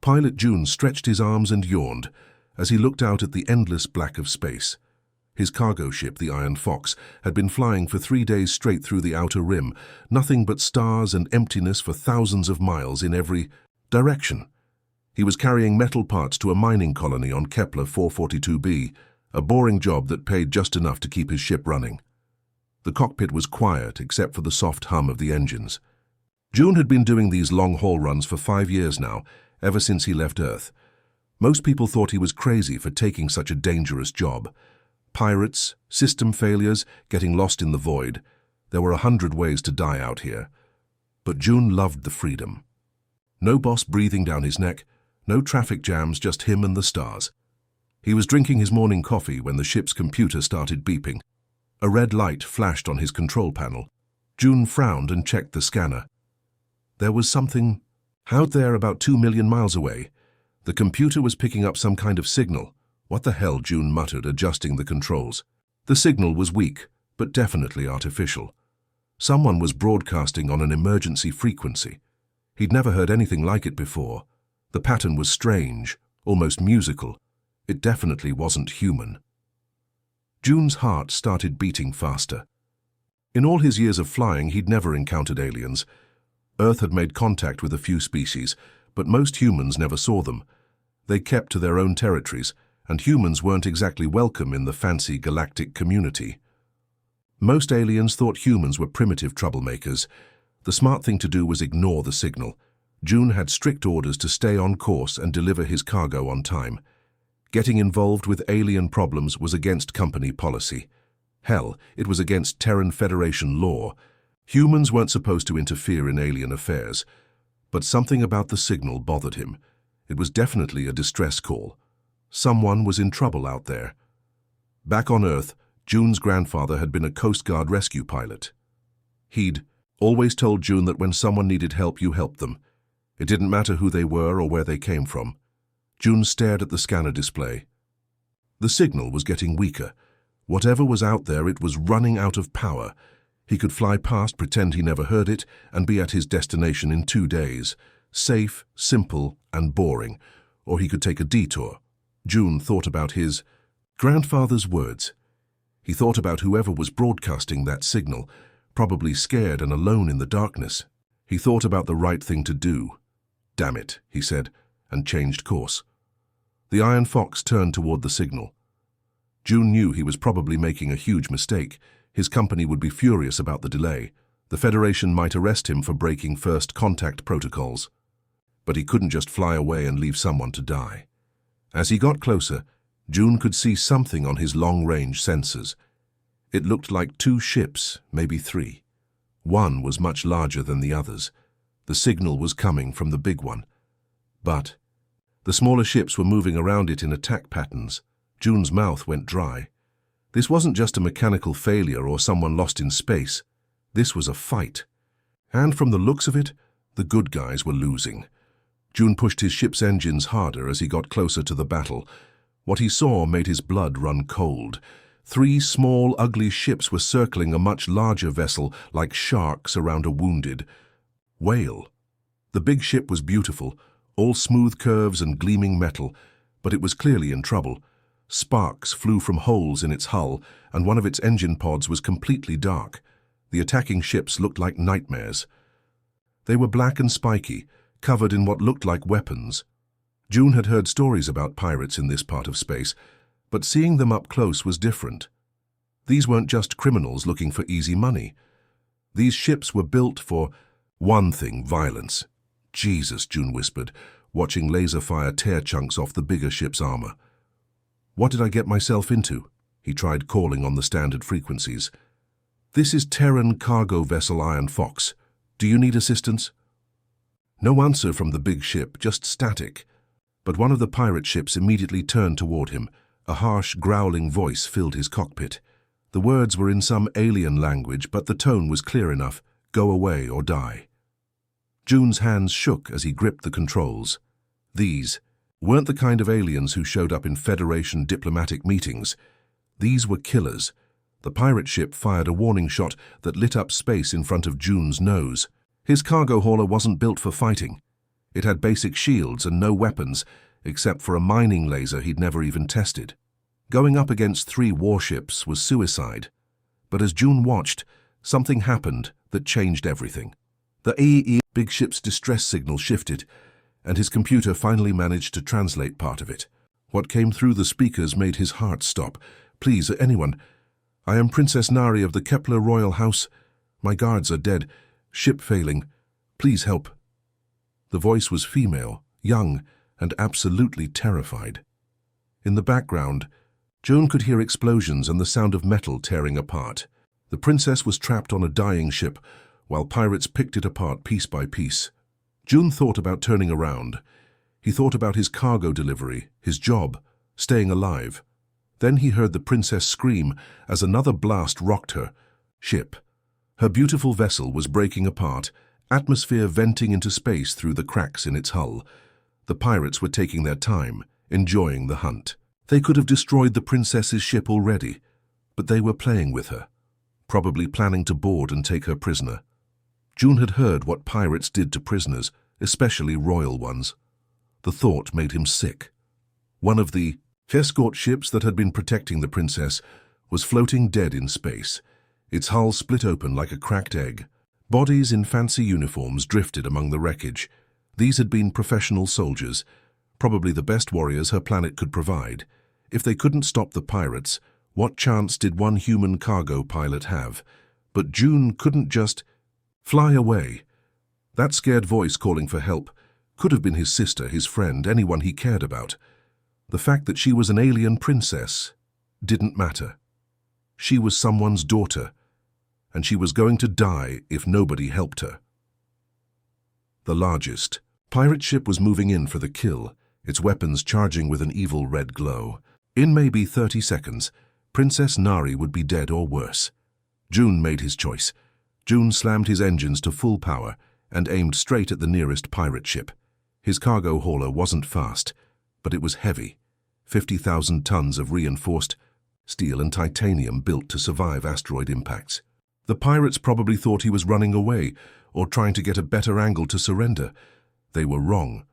Pilot June stretched his arms and yawned as he looked out at the endless black of space. His cargo ship, the Iron Fox, had been flying for 3 days straight through the outer rim, nothing but stars and emptiness for thousands of miles in every direction. He was carrying metal parts to a mining colony on Kepler 442b, a boring job that paid just enough to keep his ship running. The cockpit was quiet except for the soft hum of the engines. June had been doing these long-haul runs for 5 years now, ever since he left Earth. Most people thought he was crazy for taking such a dangerous job. Pirates, system failures, getting lost in the void. There were 100 ways to die out here. But June loved the freedom. No boss breathing down his neck, no traffic jams, just him and the stars. He was drinking his morning coffee when the ship's computer started beeping. A red light flashed on his control panel. June frowned and checked the scanner. There was something out there about 2 million miles away. The computer was picking up some kind of signal. What the hell, June muttered, adjusting the controls. The signal was weak, but definitely artificial. Someone was broadcasting on an emergency frequency. He'd never heard anything like it before. The pattern was strange, almost musical. It definitely wasn't human. June's heart started beating faster. In all his years of flying, he'd never encountered aliens. Earth had made contact with a few species, but most humans never saw them. They kept to their own territories, and humans weren't exactly welcome in the fancy galactic community. Most aliens thought humans were primitive troublemakers. The smart thing to do was ignore the signal. June had strict orders to stay on course and deliver his cargo on time. Getting involved with alien problems was against company policy. Hell, it was against Terran Federation law. Humans weren't supposed to interfere in alien affairs. But something about the signal bothered him. It was definitely a distress call. Someone was in trouble out there. Back on Earth, June's grandfather had been a Coast Guard rescue pilot. He'd always told June that when someone needed help, you helped them. It didn't matter who they were or where they came from. June stared at the scanner display. The signal was getting weaker. Whatever was out there, it was running out of power. He could fly past, pretend he never heard it, and be at his destination in 2 days. Safe, simple, and boring. Or he could take a detour. June thought about his grandfather's words. He thought about whoever was broadcasting that signal, probably scared and alone in the darkness. He thought about the right thing to do. "Damn it," he said, and changed course. The Iron Fox turned toward the signal. June knew he was probably making a huge mistake. His company would be furious about the delay. The Federation might arrest him for breaking first contact protocols. But he couldn't just fly away and leave someone to die. As he got closer, June could see something on his long-range sensors. It looked like 2 ships, maybe 3. One was much larger than the others. The signal was coming from the big one. But the smaller ships were moving around it in attack patterns. June's mouth went dry. This wasn't just a mechanical failure or someone lost in space. This was a fight. And from the looks of it, the good guys were losing. June pushed his ship's engines harder as he got closer to the battle. What he saw made his blood run cold. 3 small, ugly ships were circling a much larger vessel like sharks around a wounded whale. The big ship was beautiful, all smooth curves and gleaming metal, but it was clearly in trouble. Sparks flew from holes in its hull, and one of its engine pods was completely dark. The attacking ships looked like nightmares. They were black and spiky, covered in what looked like weapons. June had heard stories about pirates in this part of space, but seeing them up close was different. These weren't just criminals looking for easy money. These ships were built for one thing: violence. "Jesus," June whispered, watching laser fire tear chunks off the bigger ship's armor. "What did I get myself into?" He tried calling on the standard frequencies. "This is Terran cargo vessel Iron Fox. Do you need assistance?" No answer from the big ship, just static. But one of the pirate ships immediately turned toward him. A harsh, growling voice filled his cockpit. The words were in some alien language, but the tone was clear enough: "Go away or die." June's hands shook as he gripped the controls. These weren't the kind of aliens who showed up in Federation diplomatic meetings. These were killers. The pirate ship fired a warning shot that lit up space in front of June's nose. His cargo hauler wasn't built for fighting. It had basic shields and no weapons, except for a mining laser he'd never even tested. Going up against 3 warships was suicide. But as June watched, something happened that changed everything. The big ship's distress signal shifted, and his computer finally managed to translate part of it. What came through the speakers made his heart stop. "Please, anyone. I am Princess Nari of the Kepler Royal House. My guards are dead. Ship failing. Please help." The voice was female, young, and absolutely terrified. In the background, June could hear explosions and the sound of metal tearing apart. The princess was trapped on a dying ship, while pirates picked it apart piece by piece. June thought about turning around. He thought about his cargo delivery, his job, staying alive. Then he heard the princess scream as another blast rocked her ship. Her beautiful vessel was breaking apart, atmosphere venting into space through the cracks in its hull. The pirates were taking their time, enjoying the hunt. They could have destroyed the princess's ship already, but they were playing with her, probably planning to board and take her prisoner. June had heard what pirates did to prisoners, especially royal ones. The thought made him sick. One of the escort ships that had been protecting the princess was floating dead in space, its hull split open like a cracked egg. Bodies in fancy uniforms drifted among the wreckage. These had been professional soldiers, probably the best warriors her planet could provide. If they couldn't stop the pirates, what chance did one human cargo pilot have? But June couldn't just fly away. That scared voice calling for help could have been his sister, his friend, anyone he cared about. The fact that she was an alien princess didn't matter. She was someone's daughter, and she was going to die if nobody helped her. The largest pirate ship was moving in for the kill, its weapons charging with an evil red glow. In maybe 30 seconds, Princess Nari would be dead or worse. June made his choice. June slammed his engines to full power and aimed straight at the nearest pirate ship. His cargo hauler wasn't fast, but it was heavy. 50,000 tons of reinforced steel and titanium built to survive asteroid impacts. The pirates probably thought he was running away or trying to get a better angle to surrender. They were wrong.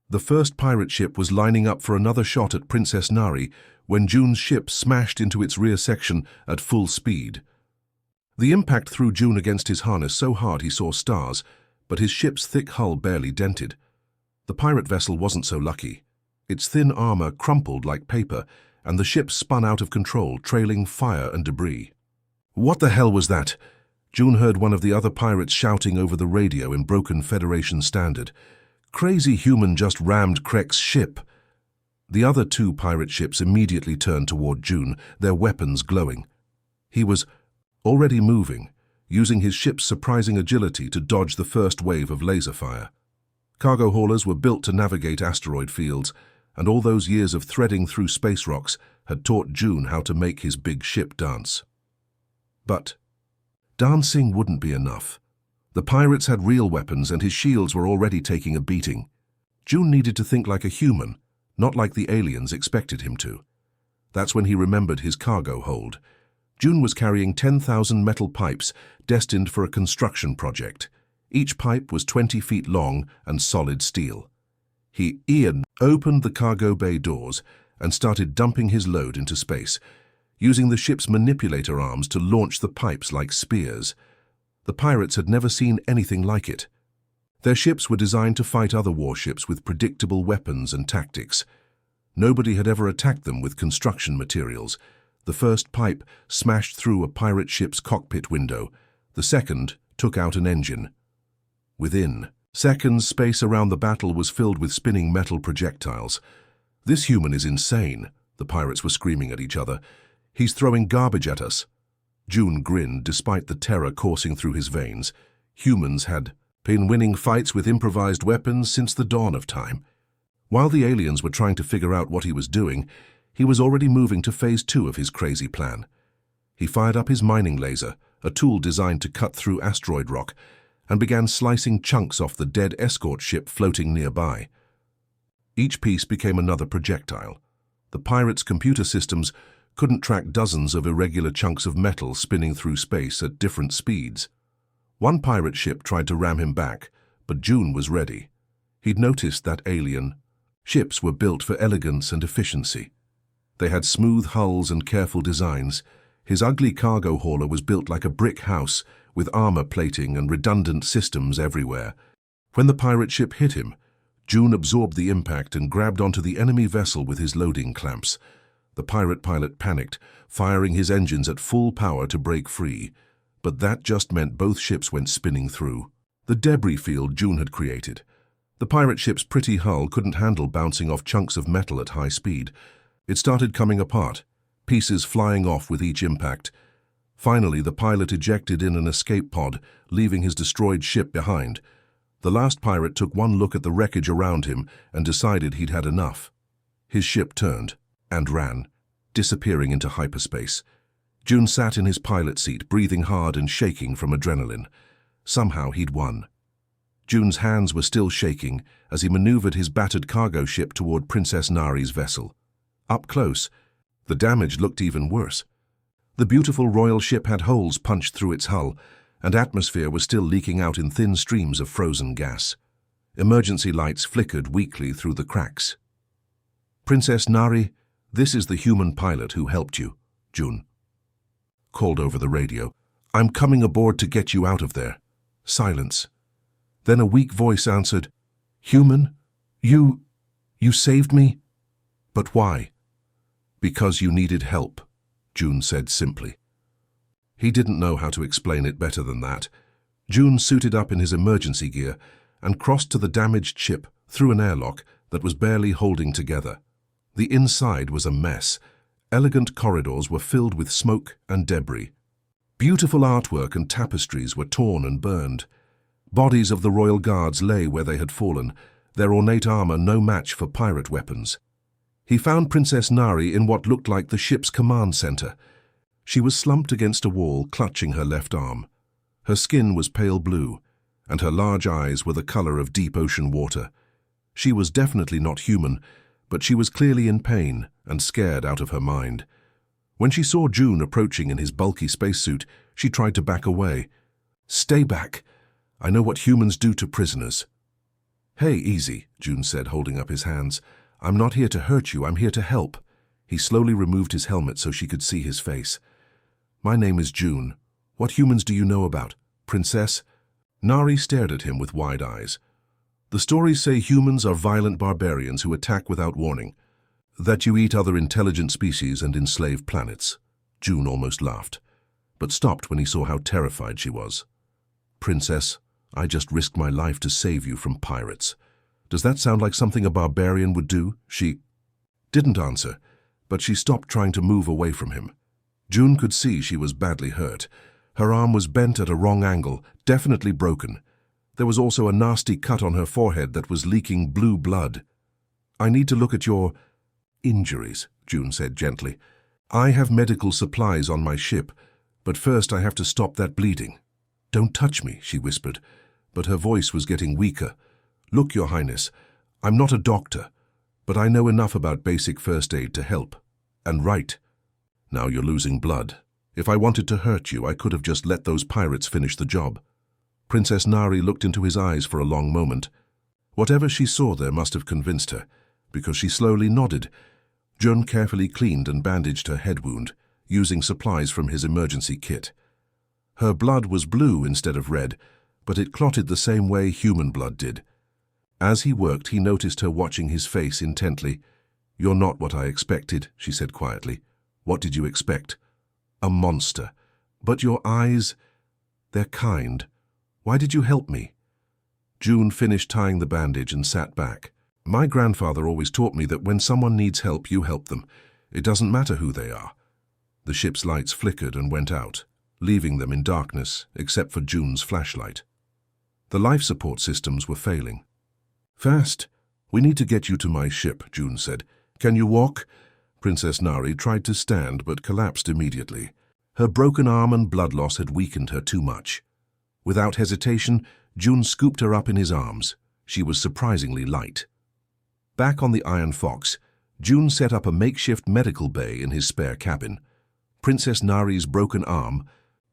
The first pirate ship was lining up for another shot at Princess Nari when June's ship smashed into its rear section at full speed. The impact threw June against his harness so hard he saw stars, but his ship's thick hull barely dented. The pirate vessel wasn't so lucky. Its thin armor crumpled like paper, and the ship spun out of control, trailing fire and debris. "What the hell was that?" June heard one of the other pirates shouting over the radio in broken Federation standard. "Crazy human just rammed Krek's ship." The other 2 pirate ships immediately turned toward June, their weapons glowing. He was already moving, using his ship's surprising agility to dodge the first wave of laser fire. Cargo haulers were built to navigate asteroid fields, and all those years of threading through space rocks had taught June how to make his big ship dance. But dancing wouldn't be enough. The pirates had real weapons and his shields were already taking a beating. June needed to think like a human, not like the aliens expected him to. That's when he remembered his cargo hold. June was carrying 10,000 metal pipes destined for a construction project. Each pipe was 20 feet long and solid steel. Ian opened the cargo bay doors and started dumping his load into space, using the ship's manipulator arms to launch the pipes like spears. The pirates had never seen anything like it. Their ships were designed to fight other warships with predictable weapons and tactics. Nobody had ever attacked them with construction materials. The first pipe smashed through a pirate ship's cockpit window. The second took out an engine. Within seconds, space around the battle was filled with spinning metal projectiles. "This human is insane," the pirates were screaming at each other. "He's throwing garbage at us." June grinned despite the terror coursing through his veins. Humans had been winning fights with improvised weapons since the dawn of time. While the aliens were trying to figure out what he was doing, he was already moving to phase 2 of his crazy plan. He fired up his mining laser, a tool designed to cut through asteroid rock, and began slicing chunks off the dead escort ship floating nearby. Each piece became another projectile. The pirates' computer systems couldn't track dozens of irregular chunks of metal spinning through space at different speeds. One pirate ship tried to ram him back, but June was ready. He'd noticed that alien ships were built for elegance and efficiency. They had smooth hulls and careful designs. His ugly cargo hauler was built like a brick house, with armor plating and redundant systems everywhere. When the pirate ship hit him, June absorbed the impact and grabbed onto the enemy vessel with his loading clamps. The pirate pilot panicked, firing his engines at full power to break free. But that just meant both ships went spinning through the debris field June had created. The pirate ship's pretty hull couldn't handle bouncing off chunks of metal at high speed. It started coming apart, pieces flying off with each impact. Finally, the pilot ejected in an escape pod, leaving his destroyed ship behind. The last pirate took one look at the wreckage around him and decided he'd had enough. His ship turned and ran, disappearing into hyperspace. June sat in his pilot seat, breathing hard and shaking from adrenaline. Somehow he'd won. June's hands were still shaking as he maneuvered his battered cargo ship toward Princess Nari's vessel. Up close, the damage looked even worse. The beautiful royal ship had holes punched through its hull, and atmosphere was still leaking out in thin streams of frozen gas. Emergency lights flickered weakly through the cracks. "Princess Nari, this is the human pilot who helped you," June called over the radio. "I'm coming aboard to get you out of there." Silence. Then a weak voice answered, "Human? You saved me? But why?" "Because you needed help," June said simply. He didn't know how to explain it better than that. June suited up in his emergency gear and crossed to the damaged ship through an airlock that was barely holding together. The inside was a mess. Elegant corridors were filled with smoke and debris. Beautiful artwork and tapestries were torn and burned. Bodies of the royal guards lay where they had fallen, their ornate armor no match for pirate weapons. He found Princess Nari in what looked like the ship's command center. She was slumped against a wall, clutching her left arm. Her skin was pale blue, and her large eyes were the color of deep ocean water. She was definitely not human, but she was clearly in pain and scared out of her mind. When she saw June approaching in his bulky spacesuit, she tried to back away. "Stay back. I know what humans do to prisoners." "Hey, easy," June said, holding up his hands. "I'm not here to hurt you, I'm here to help." He slowly removed his helmet so she could see his face. "My name is June. What humans do you know about, Princess?" Nari stared at him with wide eyes. "The stories say humans are violent barbarians who attack without warning. That you eat other intelligent species and enslave planets." June almost laughed, but stopped when he saw how terrified she was. "Princess, I just risked my life to save you from pirates. Does that sound like something a barbarian would do?" She didn't answer, but she stopped trying to move away from him. June could see she was badly hurt. Her arm was bent at a wrong angle, definitely broken. There was also a nasty cut on her forehead that was leaking blue blood. "I need to look at your injuries," June said gently. "I have medical supplies on my ship, but first I have to stop that bleeding." "Don't touch me," she whispered, but her voice was getting weaker. "Look, Your Highness, I'm not a doctor, but I know enough about basic first aid to help. And right. Now you're losing blood. If I wanted to hurt you, I could have just let those pirates finish the job." Princess Nari looked into his eyes for a long moment. Whatever she saw there must have convinced her, because she slowly nodded. June carefully cleaned and bandaged her head wound, using supplies from his emergency kit. Her blood was blue instead of red, but it clotted the same way human blood did. As he worked, he noticed her watching his face intently. "You're not what I expected," she said quietly. "What did you expect?" "A monster. But your eyes, they're kind. Why did you help me?" June finished tying the bandage and sat back. "My grandfather always taught me that when someone needs help, you help them. It doesn't matter who they are." The ship's lights flickered and went out, leaving them in darkness except for June's flashlight. The life support systems were failing. "Fast. We need to get you to my ship," June said. "Can you walk?" Princess Nari tried to stand but collapsed immediately. Her broken arm and blood loss had weakened her too much. Without hesitation, June scooped her up in his arms. She was surprisingly light. Back on the Iron Fox, June set up a makeshift medical bay in his spare cabin. Princess Nari's broken arm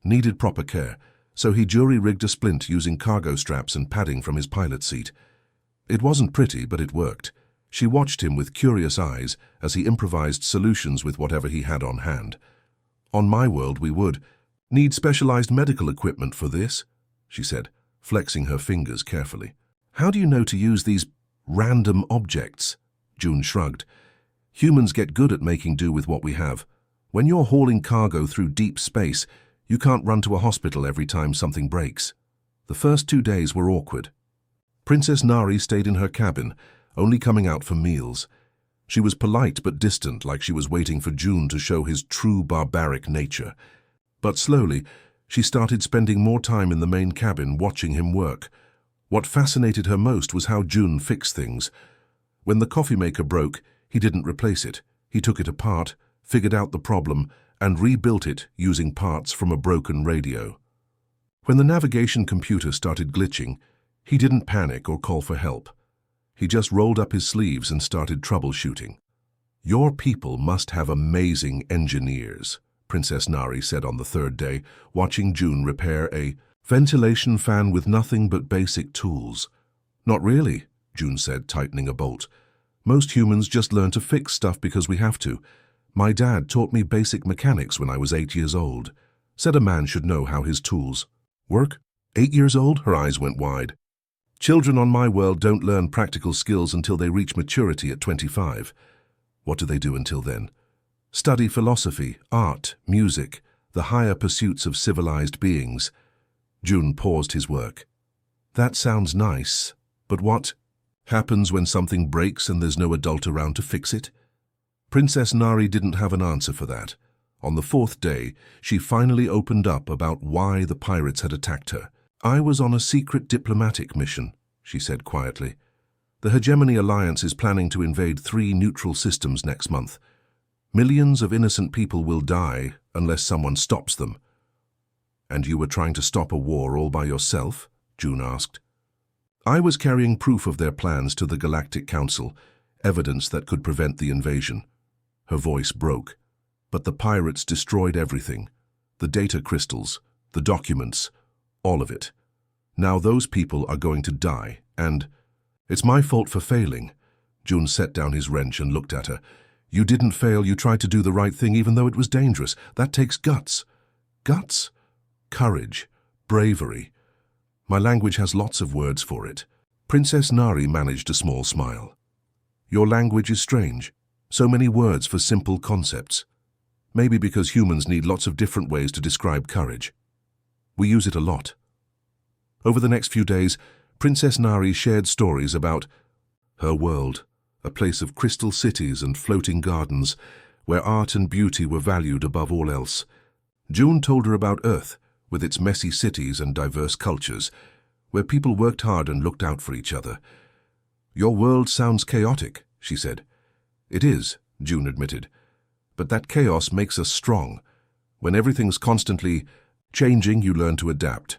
needed proper care, so he jury-rigged a splint using cargo straps and padding from his pilot seat. It wasn't pretty, but it worked. She watched him with curious eyes as he improvised solutions with whatever he had on hand. On my world, we would need specialized medical equipment for this, she said, flexing her fingers carefully. How do you know to use these random objects? June shrugged. Humans get good at making do with what we have. When you're hauling cargo through deep space, you can't run to a hospital every time something breaks. The first 2 days were awkward. Princess Nari stayed in her cabin, only coming out for meals. She was polite but distant, like she was waiting for June to show his true barbaric nature. But slowly, she started spending more time in the main cabin watching him work. What fascinated her most was how June fixed things. When the coffee maker broke, he didn't replace it. He took it apart, figured out the problem, and rebuilt it using parts from a broken radio. When the navigation computer started glitching, he didn't panic or call for help. He just rolled up his sleeves and started troubleshooting. Your people must have amazing engineers, Princess Nari said on the 3rd day, watching June repair a ventilation fan with nothing but basic tools. Not really, June said, tightening a bolt. Most humans just learn to fix stuff because we have to. My dad taught me basic mechanics when I was 8 years old. Said a man should know how his tools work. 8 years old? Her eyes went wide. Children on my world don't learn practical skills until they reach maturity at 25. What do they do until then? Study philosophy, art, music, the higher pursuits of civilized beings. June paused his work. That sounds nice, but what happens when something breaks and there's no adult around to fix it? Princess Nari didn't have an answer for that. On the 4th day, she finally opened up about why the pirates had attacked her. I was on a secret diplomatic mission, she said quietly. The Hegemony Alliance is planning to invade 3 neutral systems next month. Millions of innocent people will die unless someone stops them. And you were trying to stop a war all by yourself? June asked. I was carrying proof of their plans to the Galactic Council, evidence that could prevent the invasion. Her voice broke. But the pirates destroyed everything. The data crystals, the documents, all of it. Now those people are going to die, and it's my fault for failing. June set down his wrench and looked at her. You didn't fail, you tried to do the right thing even though it was dangerous. That takes guts. Guts? Courage. Bravery. My language has lots of words for it. Princess Nari managed a small smile. Your language is strange. So many words for simple concepts. Maybe because humans need lots of different ways to describe courage. We use it a lot. Over the next few days, Princess Nari shared stories about her world, a place of crystal cities and floating gardens, where art and beauty were valued above all else. June told her about Earth, with its messy cities and diverse cultures, where people worked hard and looked out for each other. Your world sounds chaotic, she said. It is, June admitted. But that chaos makes us strong. When everything's constantly changing, you learn to adapt.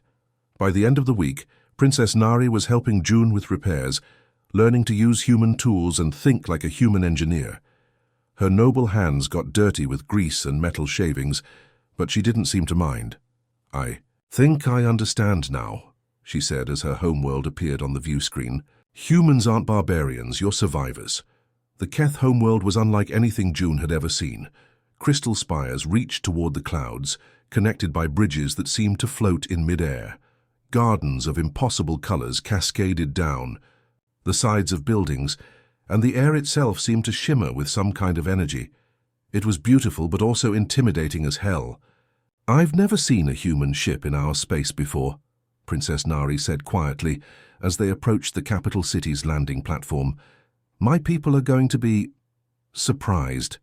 By the end of the week, Princess Nari was helping June with repairs, learning to use human tools and think like a human engineer. Her noble hands got dirty with grease and metal shavings, but she didn't seem to mind. I think I understand now, she said as her homeworld appeared on the view screen. Humans aren't barbarians, you're survivors. The Keth homeworld was unlike anything June had ever seen. Crystal spires reached toward the clouds, connected by bridges that seemed to float in mid-air. Gardens of impossible colors cascaded down the sides of buildings, and the air itself seemed to shimmer with some kind of energy. It was beautiful but also intimidating as hell. I've never seen a human ship in our space before, Princess Nari said quietly as they approached the capital city's landing platform. My people are going to be surprised.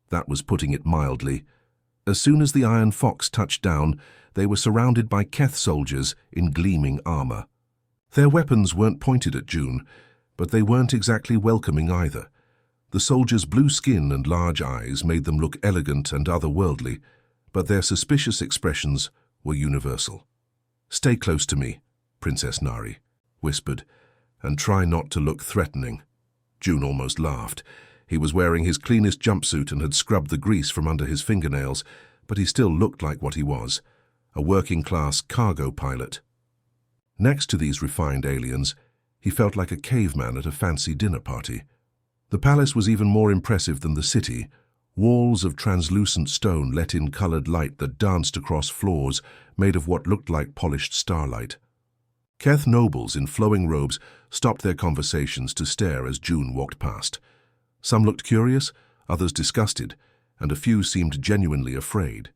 That was putting it mildly. As soon as the Iron Fox touched down, they were surrounded by Keth soldiers in gleaming armor. Their weapons weren't pointed at June, but they weren't exactly welcoming either. The soldiers' blue skin and large eyes made them look elegant and otherworldly, but their suspicious expressions were universal. Stay close to me, Princess Nari whispered, and try not to look threatening. June almost laughed. He was wearing his cleanest jumpsuit and had scrubbed the grease from under his fingernails, but he still looked like what he was, a working-class cargo pilot. Next to these refined aliens, He felt like a caveman at a fancy dinner party. The palace was even more impressive than the city. Walls of translucent stone let in colored light that danced across floors made of what looked like polished starlight. Keth nobles in flowing robes stopped their conversations to stare as June walked past. Some looked curious, others disgusted, and a few seemed genuinely afraid.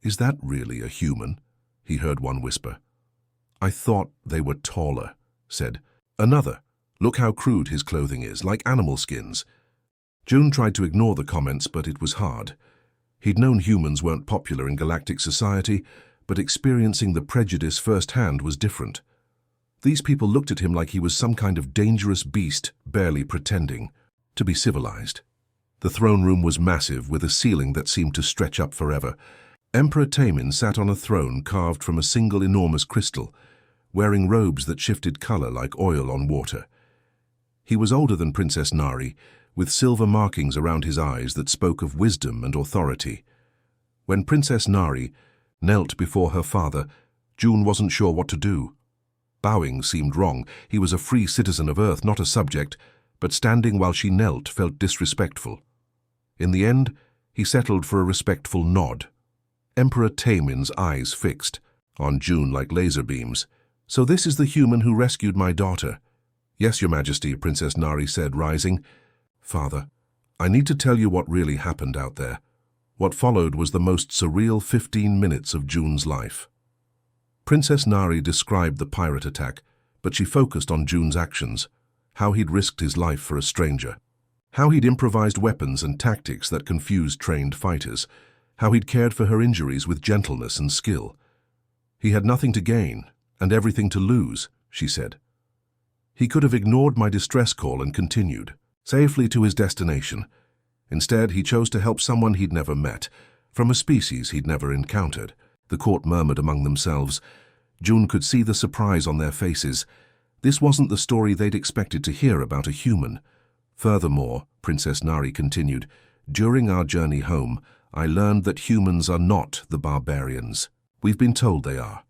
"Is that really a human?" he heard one whisper. "I thought they were taller," said another. "Look how crude his clothing is, like animal skins." June tried to ignore the comments, but it was hard. He'd known humans weren't popular in galactic society, but experiencing the prejudice firsthand was different. These people looked at him like he was some kind of dangerous beast, barely pretending to be civilized. The throne room was massive, with a ceiling that seemed to stretch up forever. Emperor Tamin sat on a throne carved from a single enormous crystal, wearing robes that shifted color like oil on water. He was older than Princess Nari, with silver markings around his eyes that spoke of wisdom and authority. When Princess Nari knelt before her father, June wasn't sure what to do. Bowing seemed wrong. He was a free citizen of Earth, not a subject, but standing while she knelt felt disrespectful. In the end, he settled for a respectful nod. Emperor Tamin's eyes fixed on June like laser beams. "So this is the human who rescued my daughter?" "Yes, Your Majesty," Princess Nari said, rising. "Father, I need to tell you what really happened out there." What followed was the most surreal 15 minutes of June's life. Princess Nari described the pirate attack, but she focused on June's actions, how he'd risked his life for a stranger, how he'd improvised weapons and tactics that confused trained fighters, how he'd cared for her injuries with gentleness and skill. "He had nothing to gain and everything to lose," she said. "He could have ignored my distress call and continued safely to his destination. Instead, he chose to help someone he'd never met, from a species he'd never encountered." The court murmured among themselves. June could see the surprise on their faces. This wasn't the story they'd expected to hear about a human. "Furthermore," Princess Nari continued, "during our journey home, I learned that humans are not the barbarians. We've been told they are.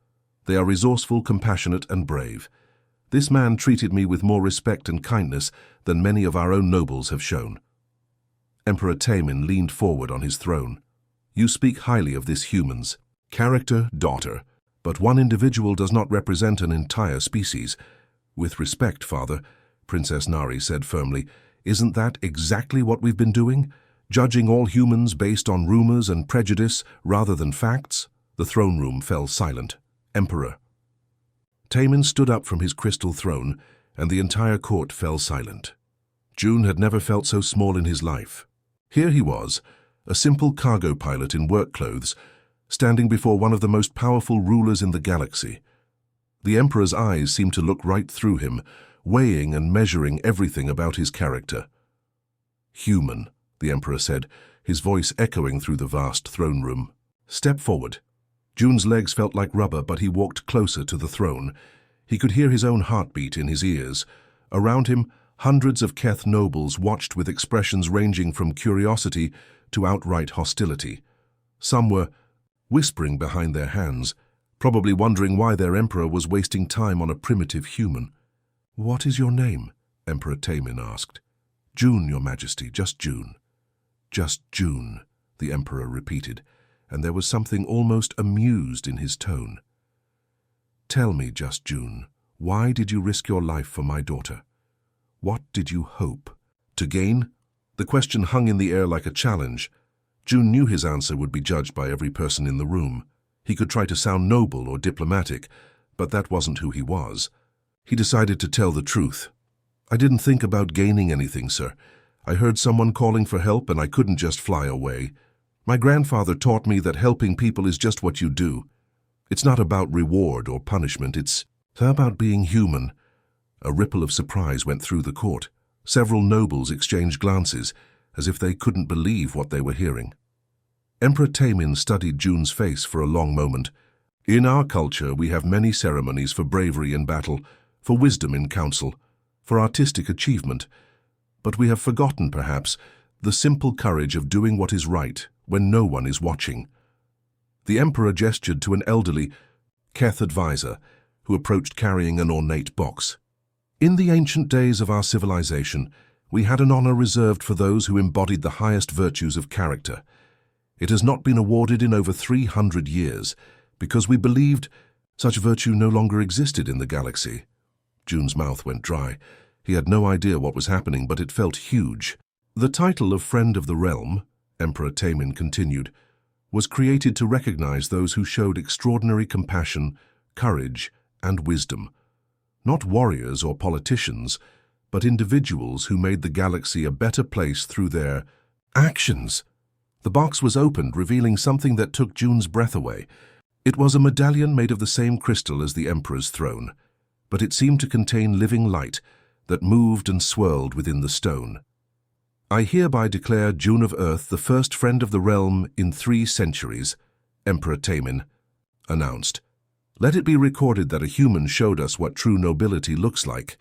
They are resourceful, compassionate, and brave. This man treated me with more respect and kindness than many of our own nobles have shown." Emperor Tamin leaned forward on his throne. "You speak highly of this human's character, daughter, but one individual does not represent an entire species." "With respect, Father," Princess Nari said firmly, "isn't that exactly what we've been doing? Judging all humans based on rumors and prejudice rather than facts?" The throne room fell silent. "Emperor." Tamin stood up from his crystal throne, and the entire court fell silent. June had never felt so small in his life. Here he was, a simple cargo pilot in work clothes, standing before one of the most powerful rulers in the galaxy. The Emperor's eyes seemed to look right through him, weighing and measuring everything about his character. "Human," the Emperor said, his voice echoing through the vast throne room. "Step forward." June's legs felt like rubber, but he walked closer to the throne. He could hear his own heartbeat in his ears. Around him, hundreds of Keth nobles watched with expressions ranging from curiosity to outright hostility. Some were whispering behind their hands, probably wondering why their emperor was wasting time on a primitive human. "What is your name?" Emperor Tamin asked. "June, Your Majesty, just June." "Just June," the emperor repeated, and there was something almost amused in his tone. "Tell me, Just June, why did you risk your life for my daughter? What did you hope to gain?" The question hung in the air like a challenge. June knew his answer would be judged by every person in the room. He could try to sound noble or diplomatic, but that wasn't who he was. He decided to tell the truth. "I didn't think about gaining anything, sir. I heard someone calling for help and I couldn't just fly away. My grandfather taught me that helping people is just what you do. It's not about reward or punishment, it's about being human." A ripple of surprise went through the court. Several nobles exchanged glances, as if they couldn't believe what they were hearing. Emperor Tamin studied June's face for a long moment. "In our culture, we have many ceremonies for bravery in battle, for wisdom in council, for artistic achievement. But we have forgotten, perhaps, the simple courage of doing what is right when no one is watching." The emperor gestured to an elderly Keth advisor who approached carrying an ornate box. In the ancient days of our civilization, we had an honor reserved for those who embodied the highest virtues of character. It has not been awarded in over 300 years because we believed such virtue no longer existed in the galaxy. June's mouth went dry. He had no idea what was happening, but it felt huge. The title of Friend of the Realm, Emperor Tamin continued, was created to recognize those who showed extraordinary compassion, courage, and wisdom. Not warriors or politicians, but individuals who made the galaxy a better place through their actions. The box was opened, revealing something that took June's breath away. It was a medallion made of the same crystal as the Emperor's throne, but it seemed to contain living light that moved and swirled within the stone. I hereby declare June of Earth the first friend of the realm in 3 centuries, Emperor Tamin announced. Let it be recorded that a human showed us what true nobility looks like.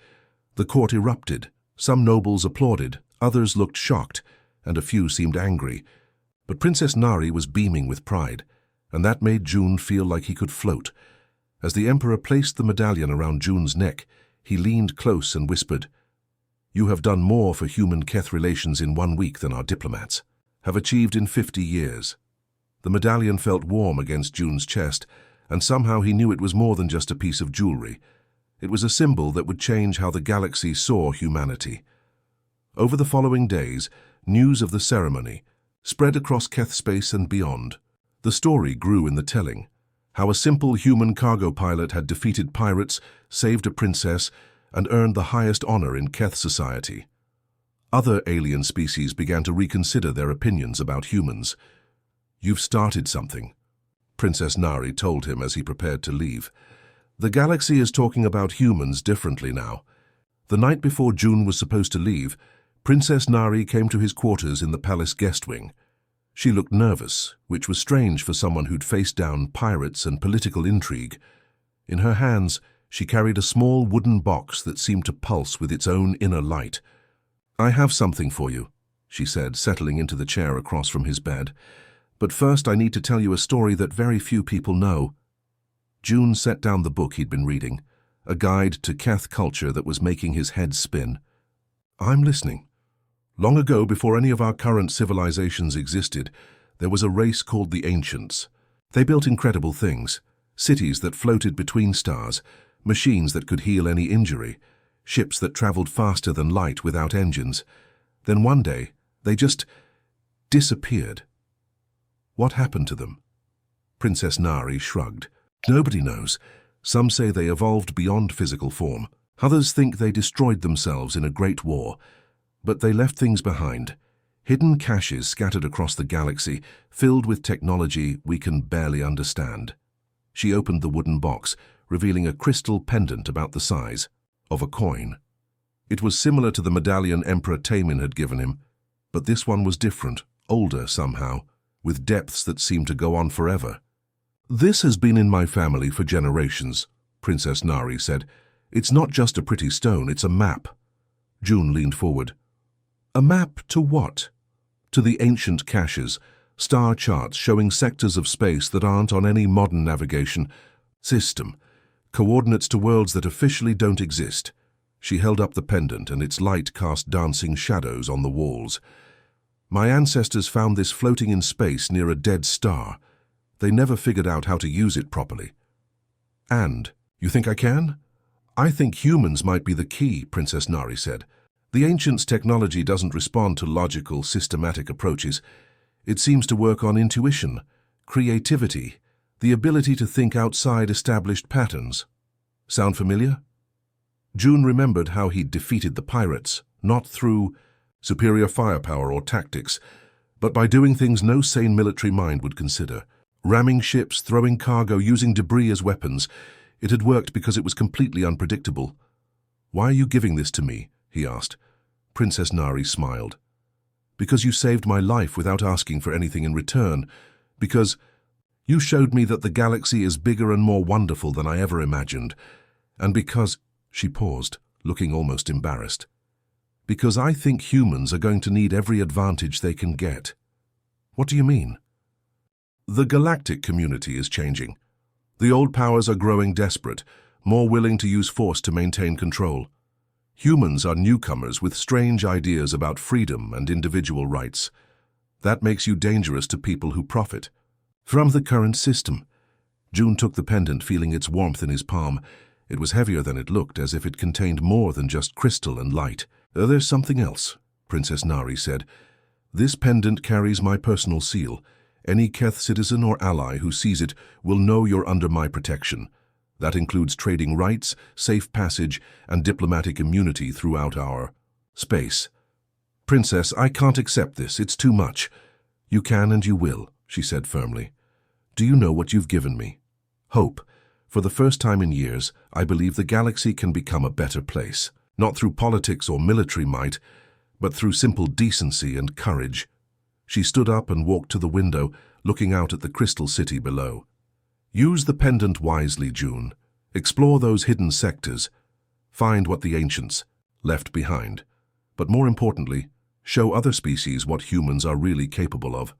The court erupted. Some nobles applauded, others looked shocked, and a few seemed angry. But Princess Nari was beaming with pride, and that made June feel like he could float. As the Emperor placed the medallion around June's neck, he leaned close and whispered, "You have done more for human-Keth relations in 1 week than our diplomats have achieved in 50 years. The medallion felt warm against June's chest, and somehow he knew it was more than just a piece of jewelry. It was a symbol that would change how the galaxy saw humanity. Over the following days, news of the ceremony spread across Keth space and beyond. The story grew in the telling, how a simple human cargo pilot had defeated pirates, saved a princess, and earned the highest honor in Keth society. Other alien species began to reconsider their opinions about humans. "You've started something," Princess Nari told him as he prepared to leave. "The galaxy is talking about humans differently now." The night before June was supposed to leave, Princess Nari came to his quarters in the palace guest wing. She looked nervous, which was strange for someone who'd faced down pirates and political intrigue. In her hands, she carried a small wooden box that seemed to pulse with its own inner light. "I have something for you," she said, settling into the chair across from his bed. "But first I need to tell you a story that very few people know." June set down the book he'd been reading, a guide to Keth culture that was making his head spin. "I'm listening. Long ago, before any of our current civilizations existed, there was a race called the Ancients. They built incredible things, cities that floated between stars, machines that could heal any injury, ships that traveled faster than light without engines. Then one day, they just disappeared. What happened to them?" Princess Nari shrugged. "Nobody knows. Some say they evolved beyond physical form. Others think they destroyed themselves in a great war. But they left things behind, hidden caches scattered across the galaxy, filled with technology we can barely understand." She opened the wooden box, revealing a crystal pendant about the size of a coin. It was similar to the medallion Emperor Tamin had given him, but this one was different, older somehow, with depths that seemed to go on forever. "This has been in my family for generations," Princess Nari said. "It's not just a pretty stone, it's a map." June leaned forward. "A map to what?" "To the ancient caches, star charts showing sectors of space that aren't on any modern navigation system, coordinates to worlds that officially don't exist." She held up the pendant, and its light cast dancing shadows on the walls. "My ancestors found this floating in space near a dead star. They never figured out how to use it properly." "And, you think I can?" "I think humans might be the key," Princess Nari said. "The Ancients' technology doesn't respond to logical, systematic approaches. It seems to work on intuition, creativity, the ability to think outside established patterns. Sound familiar?" June remembered how he'd defeated the pirates, not through superior firepower or tactics, but by doing things no sane military mind would consider. Ramming ships, throwing cargo, using debris as weapons. It had worked because it was completely unpredictable. "Why are you giving this to me?" he asked. Princess Nari smiled. "Because you saved my life without asking for anything in return. Because you showed me that the galaxy is bigger and more wonderful than I ever imagined. And because—" She paused, looking almost embarrassed. "Because I think humans are going to need every advantage they can get." "What do you mean?" "The galactic community is changing. The old powers are growing desperate, more willing to use force to maintain control. Humans are newcomers with strange ideas about freedom and individual rights. That makes you dangerous to people who profit from the current system. June took the pendant, feeling its warmth in his palm. It was heavier than it looked, as if it contained more than just crystal and light. There's something else, Princess Nari said. This pendant carries my personal seal. Any Keth citizen or ally who sees it will know you're under my protection. That includes trading rights, safe passage, and diplomatic immunity throughout our space. Princess, I can't accept this. It's too much. You can and you will, she said firmly. Do you know what you've given me? Hope. For the first time in years, I believe the galaxy can become a better place. Not through politics or military might, but through simple decency and courage. She stood up and walked to the window, looking out at the crystal city below. Use the pendant wisely, June. Explore those hidden sectors. Find what the ancients left behind. But more importantly, show other species what humans are really capable of.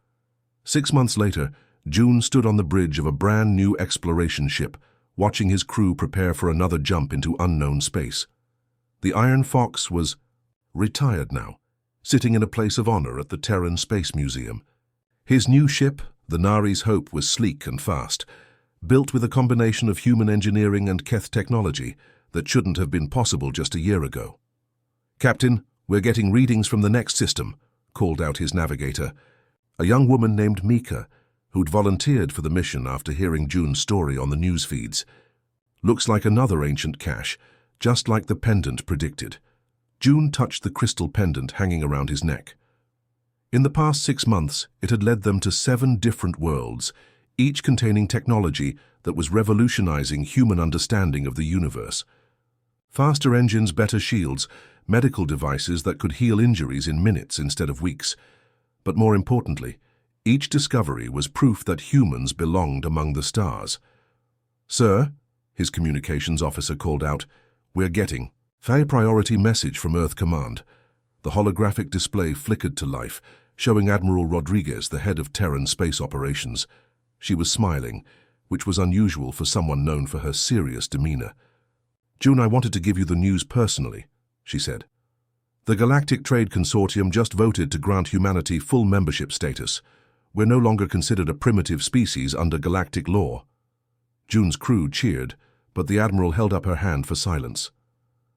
6 months later, June stood on the bridge of a brand new exploration ship, watching his crew prepare for another jump into unknown space. The Iron Fox was retired now, sitting in a place of honor at the Terran Space Museum. His new ship, the Nari's Hope, was sleek and fast, built with a combination of human engineering and Keth technology that shouldn't have been possible just a year ago. Captain, we're getting readings from the next system, called out his navigator, a young woman named Mika, who'd volunteered for the mission after hearing June's story on the news feeds. Looks like another ancient cache, just like the pendant predicted. June touched the crystal pendant hanging around his neck. In the past 6 months, it had led them to 7 different worlds, each containing technology that was revolutionizing human understanding of the universe. Faster engines, better shields, medical devices that could heal injuries in minutes instead of weeks. But more importantly, each discovery was proof that humans belonged among the stars. Sir, his communications officer called out, we're getting high priority message from Earth Command. The holographic display flickered to life, showing Admiral Rodriguez, the head of Terran Space Operations. She was smiling, which was unusual for someone known for her serious demeanor. June, I wanted to give you the news personally, she said. The Galactic Trade Consortium just voted to grant humanity full membership status. We're no longer considered a primitive species under galactic law. June's crew cheered, but the Admiral held up her hand for silence.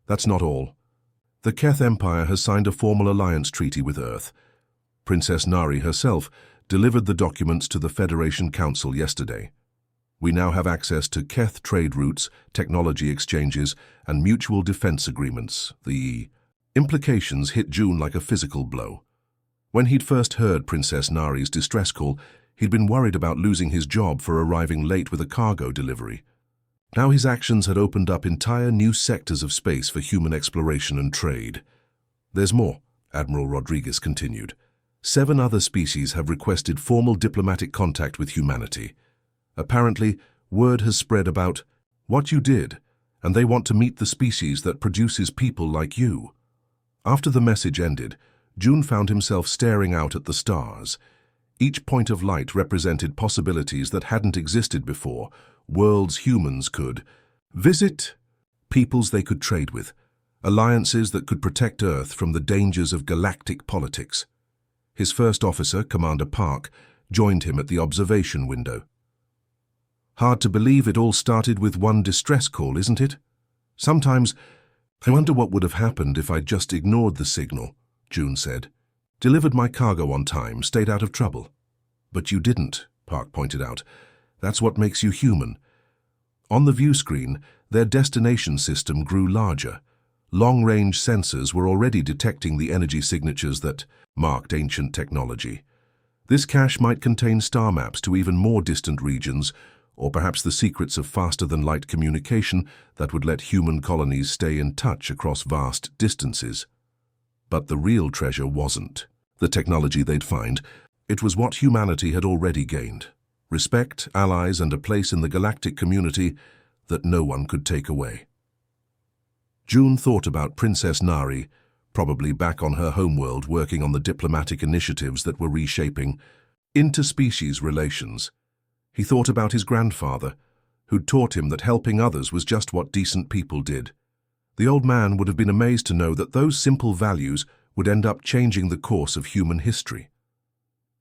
That's not all. The Keth Empire has signed a formal alliance treaty with Earth. Princess Nari herself delivered the documents to the Federation Council yesterday. We now have access to Keth trade routes, technology exchanges, and mutual defense agreements. The implications hit June like a physical blow. When he'd first heard Princess Nari's distress call, he'd been worried about losing his job for arriving late with a cargo delivery. Now his actions had opened up entire new sectors of space for human exploration and trade. There's more, Admiral Rodriguez continued. 7 other species have requested formal diplomatic contact with humanity. Apparently, word has spread about what you did, and they want to meet the species that produces people like you. After the message ended, June found himself staring out at the stars. Each point of light represented possibilities that hadn't existed before, worlds humans could visit, peoples they could trade with, alliances that could protect Earth from the dangers of galactic politics. His first officer, Commander Park, joined him at the observation window. Hard to believe it all started with one distress call, isn't it? Sometimes I wonder what would have happened if I'd just ignored the signal, June said. Delivered my cargo on time, stayed out of trouble. But you didn't, Park pointed out. That's what makes you human. On the view screen, their destination system grew larger. Long-range sensors were already detecting the energy signatures that marked ancient technology. This cache might contain star maps to even more distant regions, or perhaps the secrets of faster-than-light communication that would let human colonies stay in touch across vast distances. But the real treasure wasn't the technology they'd find. It was what humanity had already gained. Respect, allies, and a place in the galactic community that no one could take away. June thought about Princess Nari, probably back on her homeworld working on the diplomatic initiatives that were reshaping interspecies relations. He thought about his grandfather, who'd taught him that helping others was just what decent people did. The old man would have been amazed to know that those simple values would end up changing the course of human history.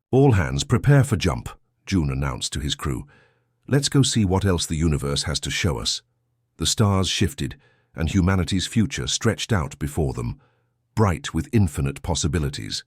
"All hands, prepare for jump," June announced to his crew. "Let's go see what else the universe has to show us." The stars shifted, and humanity's future stretched out before them, bright with infinite possibilities.